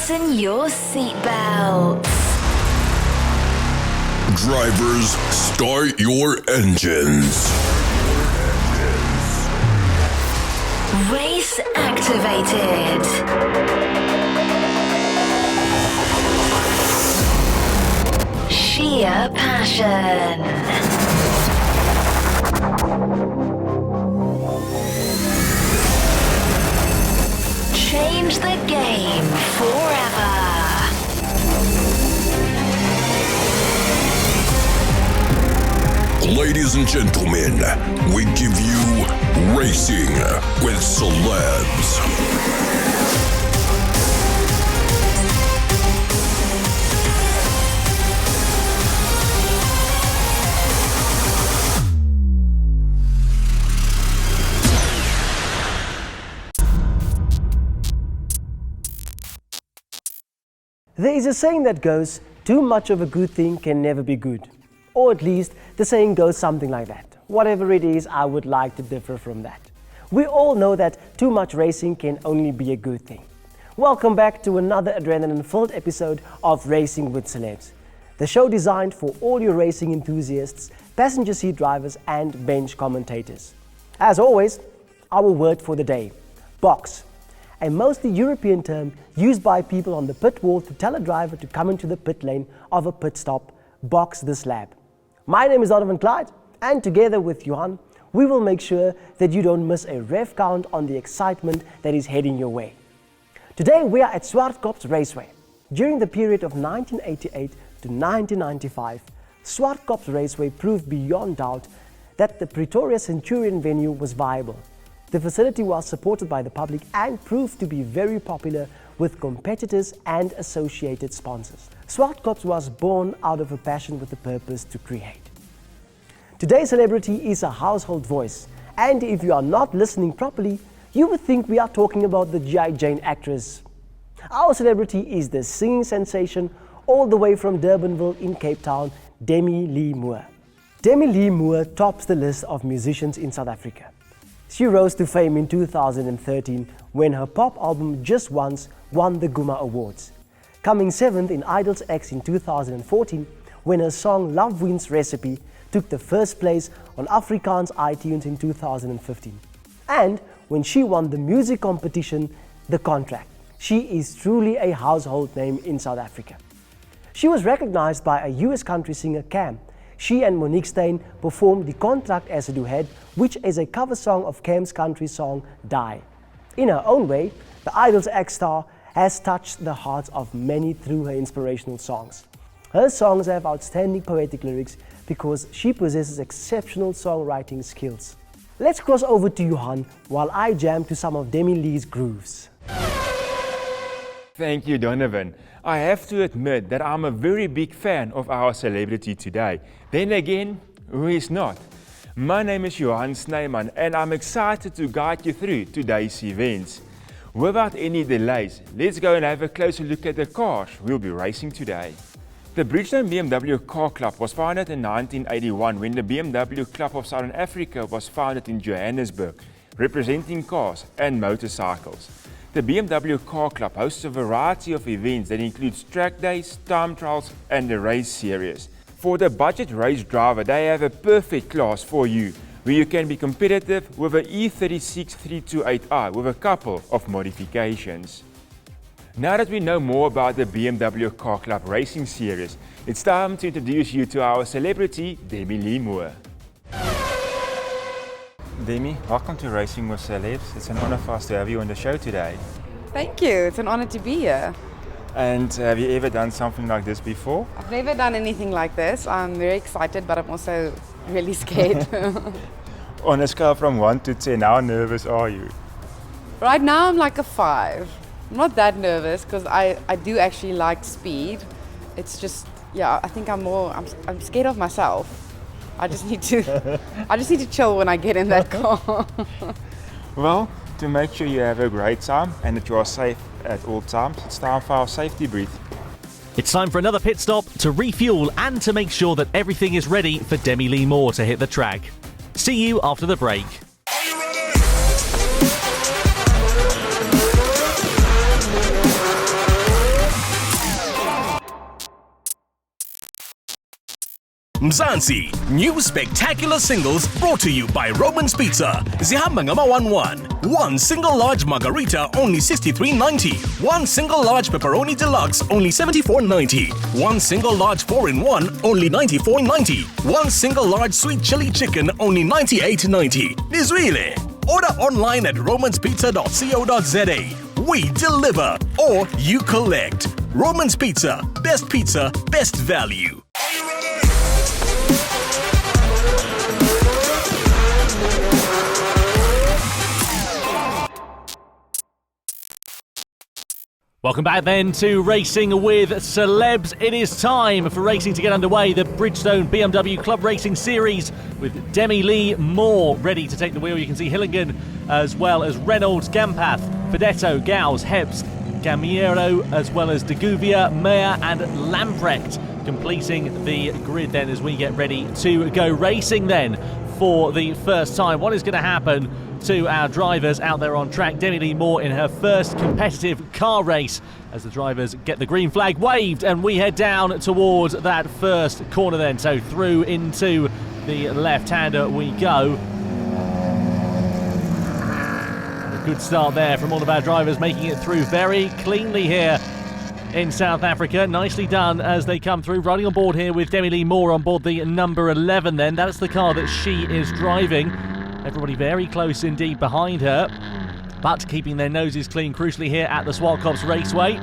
Fasten your seatbelts. Drivers, start your engines. Race activated. Sheer passion. Change the game forever. Ladies and gentlemen, we give you Racing with Celebs. There is a saying that goes, too much of a good thing can never be good. Or at least, the saying goes something like that. Whatever it is, I would like to differ from that. We all know that too much racing can only be a good thing. Welcome back to another adrenaline-filled episode of Racing with Celebs, the show designed for all your racing enthusiasts, passenger seat drivers and bench commentators. As always, our word for the day, box. A mostly European term used by people on the pit wall to tell a driver to come into the pit lane of a pit stop, box this lap. My name is Donovan Clyde, and together with Johan, we will make sure that you don't miss a rev count on the excitement that is heading your way. Today we are at Zwartkops Raceway. During the period of 1988 to 1995, Zwartkops Raceway proved beyond doubt that the Pretoria Centurion venue was viable. The facility was supported by the public and proved to be very popular with competitors and associated sponsors. Zwartkops was born out of a passion with a purpose to create. Today's celebrity is a household voice, and if you are not listening properly, you would think we are talking about the G.I. Jane actress. Our celebrity is the singing sensation all the way from Durbanville in Cape Town, Demi Lee Moore. Demi Lee Moore tops the list of musicians in South Africa. She rose to fame in 2013 when her pop album Just Once won the Guma Awards, coming 7th in Idols X in 2014 when her song Love Wins Recipe took the first place on Afrikaans iTunes in 2015. And when she won the music competition The Contract, she is truly a household name in South Africa. She was recognized by a US country singer Cam. She and Monique Steyn performed The Contract as a duet, which is a cover song of Cam's country song Die. In her own way, the Idols X star has touched the hearts of many through her inspirational songs. Her songs have outstanding poetic lyrics because she possesses exceptional songwriting skills. Let's cross over to Johan while I jam to some of Demi Lee's grooves. Thank you, Donovan. I have to admit that I'm a very big fan of our celebrity today. Then again, who is not? My name is Johan Snyman and I'm excited to guide you through today's events. Without any delays, let's go and have a closer look at the cars we'll be racing today. The Bridgestone BMW Car Club was founded in 1981 when the BMW Club of Southern Africa was founded in Johannesburg, representing cars and motorcycles. The BMW Car Club hosts a variety of events that includes track days, time trials and the race series. For the budget race driver, they have a perfect class for you, where you can be competitive with an E36 328i with a couple of modifications. Now that we know more about the BMW Car Club Racing Series, it's time to introduce you to our celebrity, Demi Lee Moore. Demi, welcome to Racing with Celebs. It's an honor for us to have you on the show today. Thank you, it's an honor to be here. And have you ever done something like this before? I've never done anything like this. I'm very excited, but I'm also really scared. On a scale from 1 to 10, how nervous are you? Right now I'm like a 5. I'm not that nervous because I do actually like speed. It's just, yeah, I think I'm scared of myself. I just need to chill when I get in that car. Well, to make sure you have a great time and that you are safe at all times, it's time for our safety brief. It's time for another pit stop to refuel and to make sure that everything is ready for Demi Lee Moore to hit the track. See you after the break. Mzansi, new spectacular singles brought to you by Roman's Pizza. Zihamba ngama 1-1. One single large margarita, only $63.90. One single large pepperoni deluxe, only $74.90. One single large 4-in-1, only $94.90. One single large sweet chili chicken, only $98.90. Nizwile. Order online at romanspizza.co.za. We deliver or you collect. Roman's Pizza, best value. Welcome back then to Racing with Celebs. It is time for racing to get underway. The Bridgestone BMW Club Racing Series with Demi Lee Moore ready to take the wheel. You can see Hillingen as well as Reynolds, Gampath, Fedetto, Gauss, Hebst, Gamiero, as well as de Gouvier, Meyer and Lamprecht completing the grid then as we get ready to go racing then for the first time. What is going to happen to our drivers out there on track? Demi Lee Moore in her first competitive car race as the drivers get the green flag waved and we head down towards that first corner then. So through into the left-hander we go. And a good start there from all of our drivers, making it through very cleanly here in South Africa. Nicely done as they come through. Riding on board here with Demi Lee Moore on board the number 11 then. That's the car that she is driving. Everybody very close indeed behind her, but keeping their noses clean crucially here at the Zwartkops Raceway.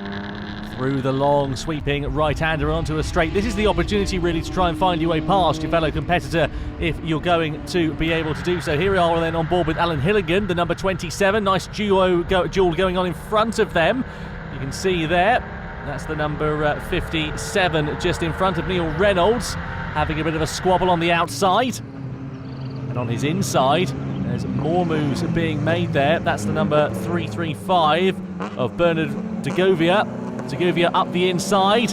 Through the long sweeping right-hander onto a straight. This is the opportunity really to try and find your way past your fellow competitor if you're going to be able to do so. Here we are then on board with Alan Hillingen, the number 27. Nice duel going on in front of them. You can see there, that's the number 57 just in front of Neil Reynolds, having a bit of a squabble on the outside. And on his inside, there's more moves being made there. That's the number 335 of Bernard de Gouvier. De Gouvier up the inside.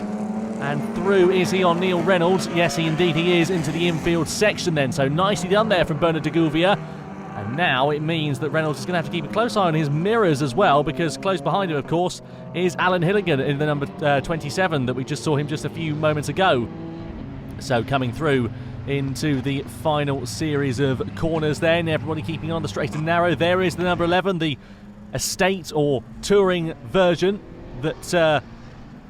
And through is he on Neil Reynolds? Yes, he is into the infield section then. So nicely done there from Bernard de Gouvier. And now it means that Reynolds is going to have to keep a close eye on his mirrors as well, because close behind him, of course, is Alan Hillingen in the number 27 that we just saw him just a few moments ago. So coming through into the final series of corners then, everybody keeping on the straight and narrow. There is the number 11, the estate or touring version that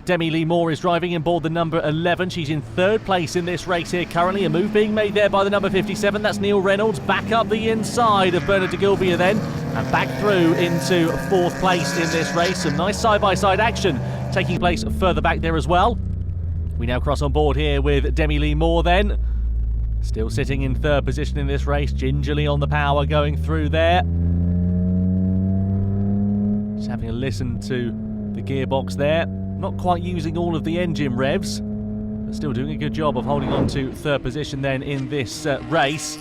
Demi Lee Moore is driving in board the number 11. She's in third place in this race here currently. A move being made there by the number 57. That's Neil Reynolds. Back up the inside of Bernard de Gouvier then, and back through into fourth place in this race. Some nice side-by-side action taking place further back there as well. We now cross on board here with Demi Lee Moore then. Still sitting in third position in this race, gingerly on the power going through there. Just having a listen to the gearbox there. Not quite using all of the engine revs, but still doing a good job of holding on to third position then in this race.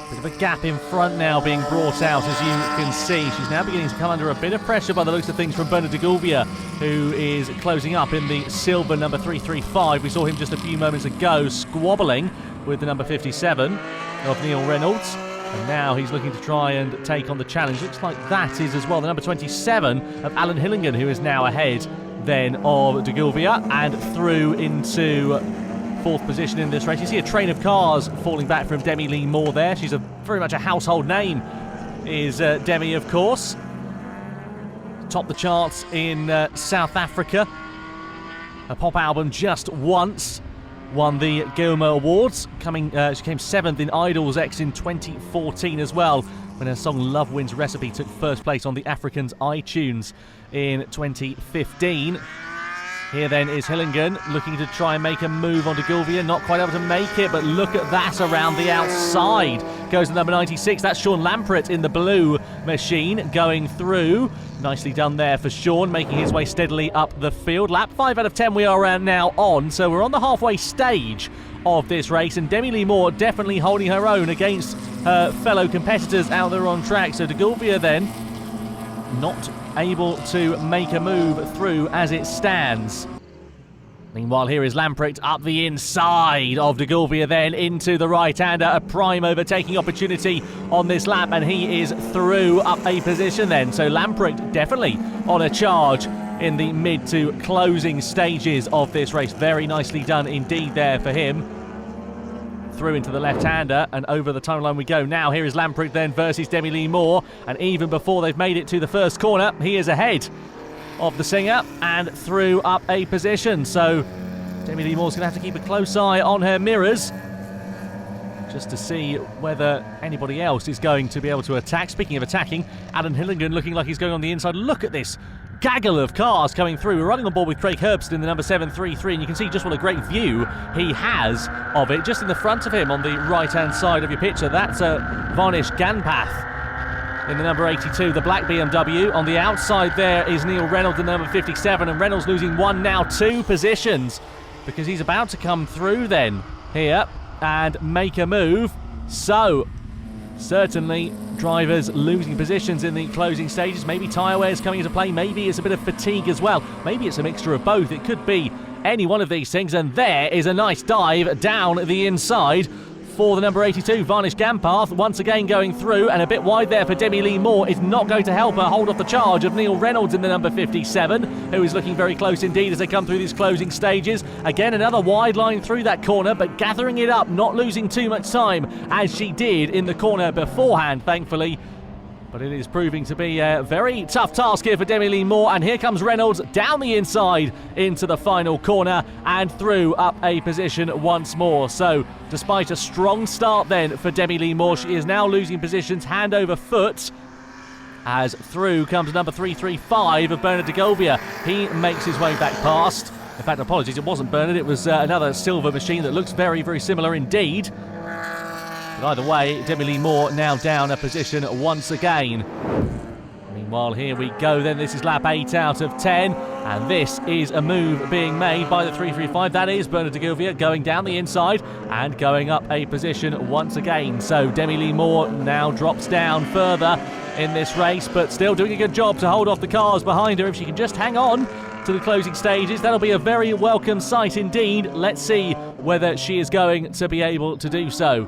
Bit of a gap in front now being brought out, as you can see. She's now beginning to come under a bit of pressure by the looks of things from Bernard de Gouvier, who is closing up in the silver number 335. We saw him just a few moments ago squabbling with the number 57 of Neil Reynolds. And now he's looking to try and take on the challenge. Looks like that is as well the number 27 of Alan Hillingen, who is now ahead then of de Gouvier and through into fourth position in this race. You see a train of cars falling back from Demi Lee Moore there. She's very much a household name, is Demi, of course. Topped the charts in South Africa. Her pop album Just Once won the Gilmer Awards. She came 7th in Idols X in 2014 as well, when her song Love Wins Recipe took first place on the Africans iTunes in 2015. Here then is Hillingen looking to try and make a move on de Gouvier. Not quite able to make it, but look at that around the outside. Goes to number 96. That's Sean Lamprecht in the blue machine going through. Nicely done there for Sean, making his way steadily up the field. Lap 5 out of 10 we are now on, so we're on the halfway stage of this race, and Demi Lee Moore definitely holding her own against her fellow competitors out there on track. So de Gouvier then not able to make a move through as it stands. Meanwhile, here is Lamprecht up the inside of de Gouvier then into the right-hander. A prime overtaking opportunity on this lap, and he is through up a position then. So Lamprecht definitely on a charge in the mid to closing stages of this race. Very nicely done indeed there for him. through into the left-hander, and over the timeline we go. Now here is Lamprecht then versus Demi Lee Moore, and even before they've made it to the first corner, he is ahead of the singer and through up a position. So Demi Lee Moore's going to have to keep a close eye on her mirrors just to see whether anybody else is going to be able to attack. Speaking of attacking, Adam Hillingdon looking like he's going on the inside. Look at this gaggle of cars coming through. We're running on board with Craig Herbst in the number 733, and you can see just what a great view he has of it. Just in the front of him on the right-hand side of your picture, that's Varnish Ganpath in the number 82, the black BMW. On the outside there is Neil Reynolds in the number 57, and Reynolds losing one, now two positions, because he's about to come through then here and make a move. So certainly drivers losing positions in the closing stages. Maybe tyre wear is coming into play, maybe it's a bit of fatigue as well, maybe it's a mixture of both. It could be any one of these things, and there is a nice dive down the inside for the number 82, Varnish Ganpath, once again going through, and a bit wide there for Demi Lee Moore. It's not going to help her hold off the charge of Neil Reynolds in the number 57, who is looking very close indeed as they come through these closing stages. Again, another wide line through that corner, but gathering it up, not losing too much time, as she did in the corner beforehand, thankfully. But it is proving to be a very tough task here for Demi Lee Moore, and here comes Reynolds down the inside into the final corner and through up a position once more. So despite a strong start then for Demi Lee Moore, she is now losing positions hand over foot, as through comes number 335 of Bernard de Govia. He makes his way back past. In fact, apologies, it wasn't Bernard, it was another silver machine that looks very, very similar indeed. But either way, Demi Lee Moore now down a position once again. Meanwhile, here we go then. This is lap 8 out of 10. And this is a move being made by the 335. That is Bernard de Govia going down the inside and going up a position once again. So Demi Lee Moore now drops down further in this race, but still doing a good job to hold off the cars behind her. If she can just hang on to the closing stages, that'll be a very welcome sight indeed. Let's see whether she is going to be able to do so.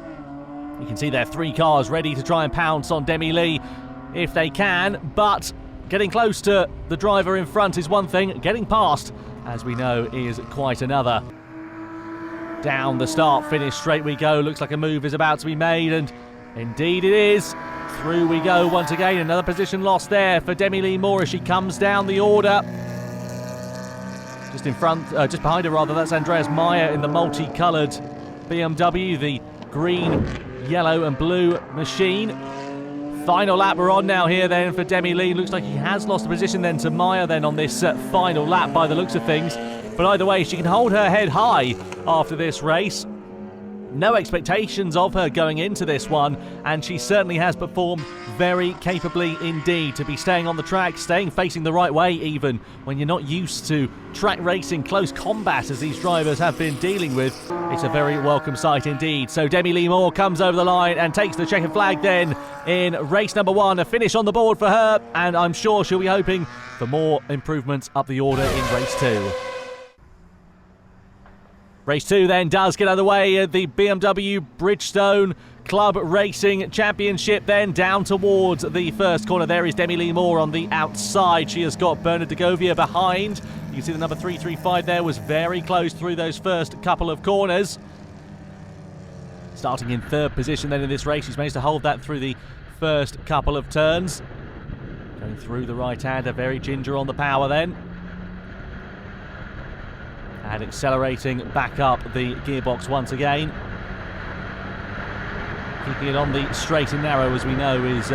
You can see there 3 cars ready to try and pounce on Demi Lee if they can, but getting close to the driver in front is one thing, getting past, as we know, is quite another. Down the start-finish straight we go. Looks like a move is about to be made, and indeed it is. Through we go once again. Another position lost there for Demi Lee Moore as she comes down the order. Just in front, just behind her rather, that's Andreas Meyer in the multicoloured BMW, the green, yellow and blue machine. Final lap we're on now here then for Demi Lee. Looks like he has lost the position then to Meyer then on this final lap by the looks of things. But either way, she can hold her head high after this race. No expectations of her going into this one, and she certainly has performed very capably indeed to be staying on the track, staying facing the right way even when you're not used to track racing, close combat as these drivers have been dealing with. It's a very welcome sight indeed. So Demi Lee Moore comes over the line and takes the checkered flag then in race number 1. A finish on the board for her, and I'm sure she'll be hoping for more improvements up the order in race 2. Race 2 then does get underway at the BMW Bridgestone Club Racing Championship then down towards the first corner. There is Demi Lee Moore on the outside. She has got Bernard de Govia behind. You can see the number 335 there was very close through those first couple of corners. Starting in 3rd position then in this race. She's managed to hold that through the first couple of turns. Going through the right-hander, very ginger on the power then. And accelerating back up the gearbox once again. Keeping it on the straight and narrow, as we know, is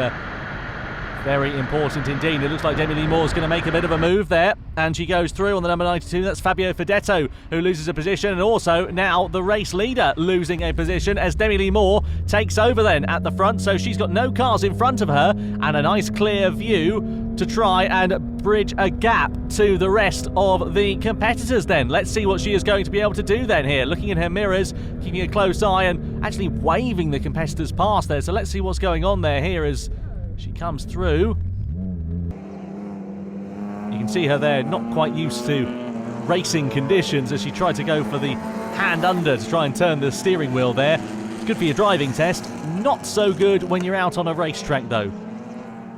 very important indeed. It looks like Demi Lee Moore's going to make a bit of a move there, and she goes through on the number 92. That's Fabio Fedetto, who loses a position, and also now the race leader losing a position as Demi Lee Moore takes over then at the front. So she's got no cars in front of her and a nice clear view to try and bridge a gap to the rest of the competitors then. Let's see what she is going to be able to do then here. Looking in her mirrors, keeping a close eye and actually waving the competitors past there. So let's see what's going on there here as she comes through. You can see her there, not quite used to racing conditions as she tried to go for the hand under to try and turn the steering wheel there. It's good for your driving test. Not so good when you're out on a racetrack though.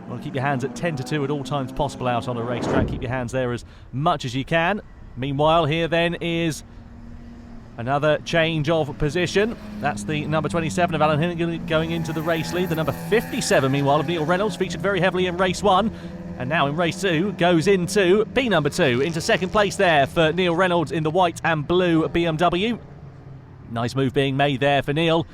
Well, keep your hands at 10 to 2 at all times possible out on a racetrack. Keep your hands there as much as you can. Meanwhile, here then is Another change of position. That's the number 27 of Alan Hinnigan going into the race lead. The number 57, meanwhile, of Neil Reynolds, featured very heavily in race 1. And now in race 2, goes into B number 2. Into second place there for Neil Reynolds in the white and blue BMW. Nice move being made there for Neil.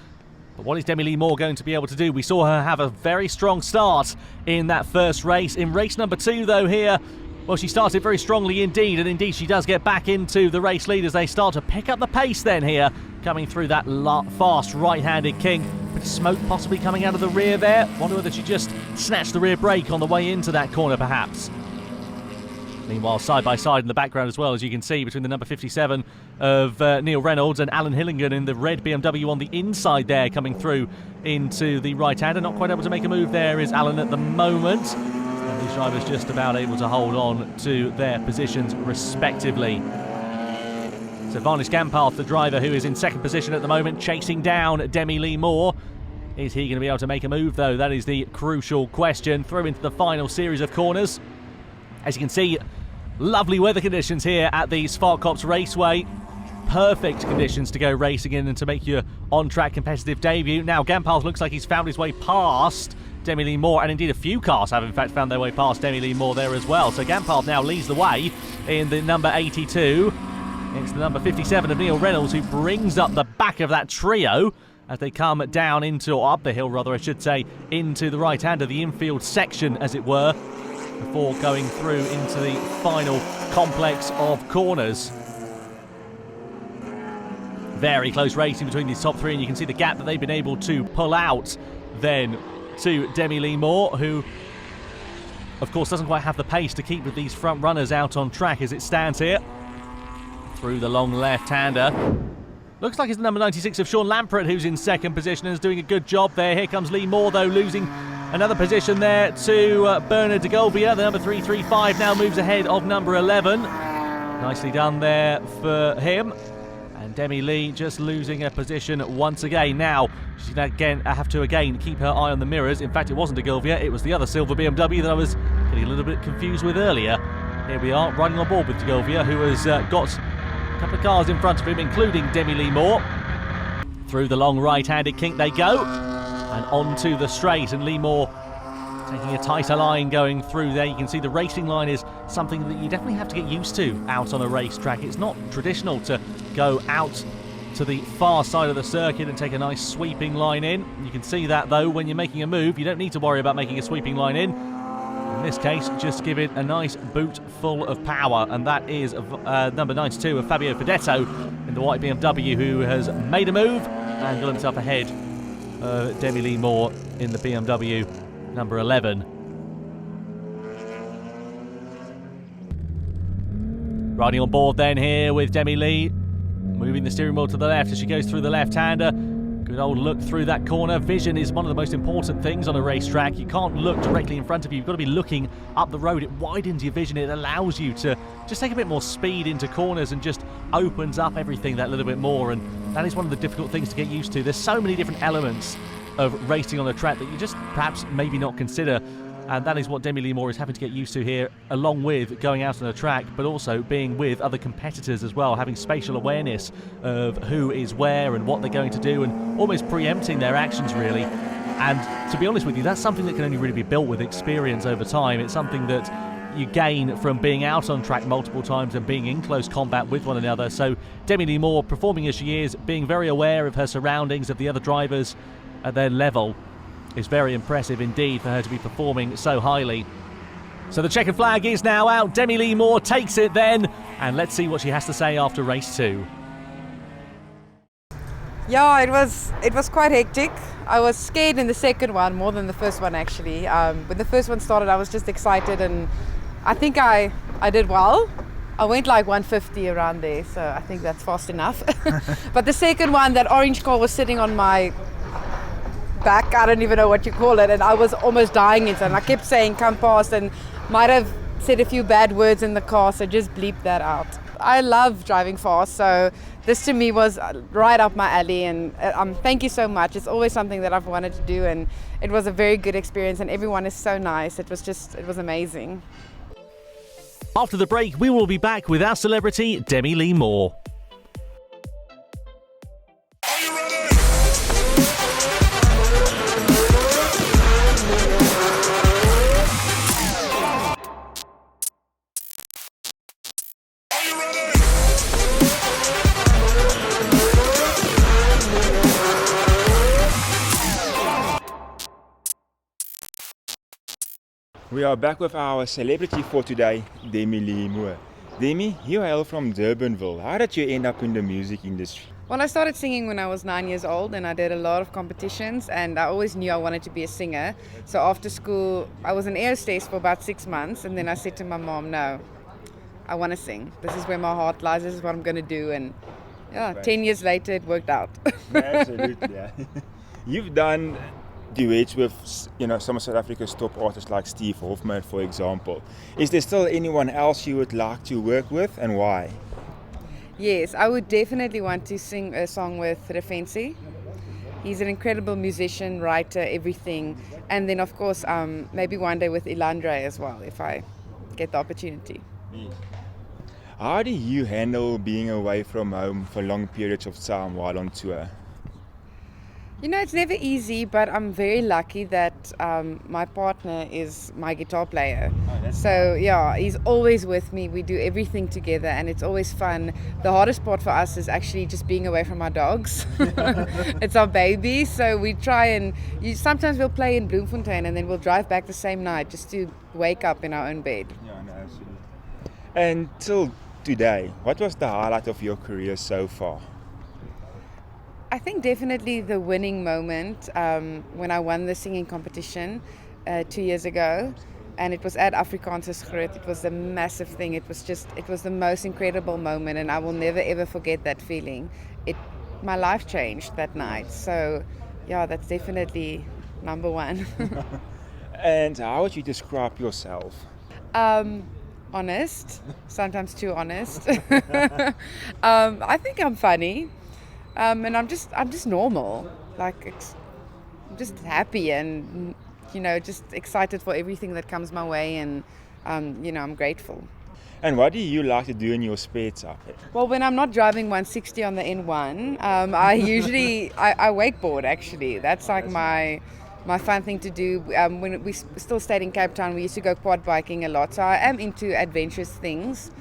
But what is Demi Lee Moore going to be able to do? We saw her have a very strong start in that first race. In race number 2, though, here, well, she started very strongly indeed, and indeed she does get back into the race lead as they start to pick up the pace then here, coming through that fast right-handed king. Bit of smoke possibly coming out of the rear there. Wonder whether she just snatched the rear brake on the way into that corner, perhaps. Meanwhile, side by side in the background as well, as you can see, between the number 57 of Neil Reynolds and Alan Hillingham in the red BMW on the inside there, coming through into the right-hander. Not quite able to make a move there is Alan at the moment. And these drivers just about able to hold on to their positions respectively. So Varnish Gampath, the driver who is in second position at the moment, chasing down Demi Lee Moore. Is he going to be able to make a move, though? That is the crucial question. Through into the final series of corners. As you can see, lovely weather conditions here at the Zwartkops Raceway. Perfect conditions to go racing in and to make your on-track competitive debut. Now, Gampath looks like he's found his way past Demi Lee Moore, and indeed a few cars have in fact found their way past Demi Lee Moore there as well. So Gampath now leads the way in the number 82. It's the number 57 of Neil Reynolds who brings up the back of that trio as they come down into, or up the hill rather I should say, into the right hand of the infield section as it were, before going through into the final complex of corners. Very close racing between these top three, and you can see the gap that they've been able to pull out then to Demi Lee Moore, who of course doesn't quite have the pace to keep with these front runners out on track as it stands here. Through the long left-hander. Looks like it's the number 96 of Sean Lampret who's in second position and is doing a good job there. Here comes Lee Moore, though, losing another position there to Bernard de Golvia. The number 335 now moves ahead of number 11. Nicely done there for him. And Demi Lee just losing a position once again. Now, she's going to have to again keep her eye on the mirrors. In fact, it wasn't de Golvia, it was the other silver BMW that I was getting a little bit confused with earlier. Here we are, riding on board with de Golvia, who has got a couple of cars in front of him, including Demi Lee Moore. Through the long right-handed kink they go, and onto the straight, and Lee Moore taking a tighter line going through there. You can see the racing line is something that you definitely have to get used to out on a racetrack. It's not traditional to go out to the far side of the circuit and take a nice sweeping line in. You can see that, though, when you're making a move, you don't need to worry about making a sweeping line in. In this case, just give it a nice boot full of power, and that is number 92 of Fabio Fedetto in the white BMW, who has made a move and got himself ahead of Demi Lee Moore in the BMW number 11. Riding on board then here with Demi Lee, moving the steering wheel to the left as she goes through the left-hander. Good old look through that corner. Vision is one of the most important things on a racetrack. You can't look directly in front of you. You've got to be looking up the road. It widens your vision. It allows you to just take a bit more speed into corners and just opens up everything that little bit more. And that is one of the difficult things to get used to. There's so many different elements of racing on a track that you just perhaps maybe not consider. And that is what Demi Lee Moore is having to get used to here, along with going out on a track, but also being with other competitors as well, having spatial awareness of who is where and what they're going to do, and almost preempting their actions, really. And to be honest with you, that's something that can only really be built with experience over time. It's something that you gain from being out on track multiple times and being in close combat with one another. So Demi Lee Moore, performing as she is, being very aware of her surroundings, of the other drivers at their level, is very impressive indeed for her to be performing so highly. So the checkered flag is now out. Demi Lee Moore takes it then, and let's see what she has to say after race 2. Yeah, it was quite hectic. I was scared in the second one more than the first one, actually. When the first one started, I was just excited, and I think I did well. I went like 150 around there, so I think that's fast enough. But the second one, that orange car was sitting on my back, I don't even know what you call it, and I was almost dying inside, and I kept saying come past, and might have said a few bad words in the car, so just bleep that out. I love driving fast, so this to me was right up my alley, and thank you so much. It's always something that I've wanted to do, and it was a very good experience, and everyone is so nice. It was amazing. After the break, we will be back with our celebrity, Demi Lee Moore. We are back with our celebrity for today, Demi Lee Moore. Demi, you hail from Durbanville. How did you end up in the music industry? Well, I started singing when I was 9 years old, and I did a lot of competitions, and I always knew I wanted to be a singer. So after school, I was an air hostess for about 6 months, and then I said to my mom, no, I want to sing. This is where my heart lies, this is what I'm going to do. And yeah, 10 years later, it worked out. Absolutely, yeah. You've done duets with, some of South Africa's top artists like Steve Hofman, for example. Is there still anyone else you would like to work with, and why? Yes, I would definitely want to sing a song with Mzansi. He's an incredible musician, writer, everything. And then, of course, maybe one day with Ilandre as well, if I get the opportunity. How do you handle being away from home for long periods of time while on tour? It's never easy, but I'm very lucky that my partner is my guitar player. So yeah, he's always with me. We do everything together, and it's always fun. The hardest part for us is actually just being away from our dogs. It's our baby, so we try and sometimes we'll play in Bloemfontein, and then we'll drive back the same night just to wake up in our own bed. Yeah, no, absolutely. Until today, what was the highlight of your career so far? I think definitely the winning moment when I won the singing competition 2 years ago, and it was at Afrikaans Groot. It was a massive thing. It was the most incredible moment, and I will never ever forget that feeling. My life changed that night. So yeah, that's definitely number one. And how would you describe yourself? Honest, sometimes too honest. I think I'm funny. And I'm just normal, I'm just happy and, just excited for everything that comes my way, and, I'm grateful. And what do you like to do in your spare time? Well, when I'm not driving 160 on the N1, I usually, I wakeboard actually. That's like my fun thing to do. When we still stayed in Cape Town, we used to go quad biking a lot. So I am into adventurous things.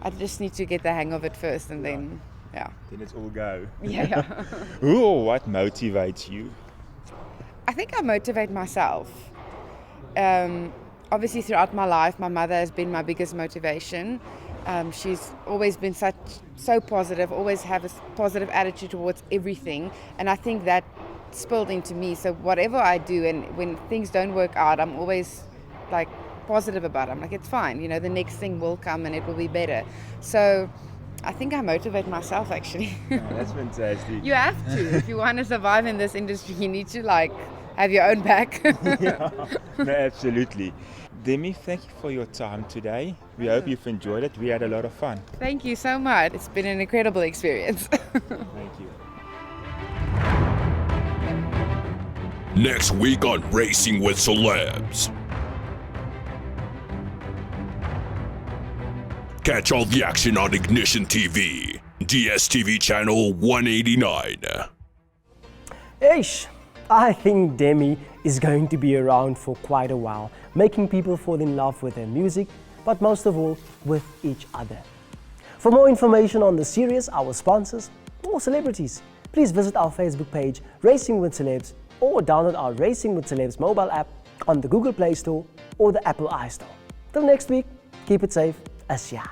I just need to get the hang of it first, and then... yeah. Then it's all go. Yeah. Who or what motivates you? I think I motivate myself. Obviously, throughout my life, my mother has been my biggest motivation. She's always been so positive, always have a positive attitude towards everything. And I think that spilled into me. So whatever I do, and when things don't work out, I'm always positive about it. I'm like, it's fine. The next thing will come and it will be better. So I think I motivate myself, actually. Oh, that's fantastic. You have to. If you want to survive in this industry, you need to have your own back. Yeah, no, absolutely. Demi, thank you for your time today. We hope you've enjoyed it. We had a lot of fun. Thank you so much. It's been an incredible experience. Thank you. Next week on Racing with Celebs. Catch all the action on Ignition TV, DSTV channel 189. Eish, I think Demi is going to be around for quite a while, making people fall in love with her music, but most of all, with each other. For more information on the series, our sponsors, or celebrities, please visit our Facebook page, Racing with Celebs, or download our Racing with Celebs mobile app on the Google Play Store or the Apple iStore. Till next week, keep it safe. Asya.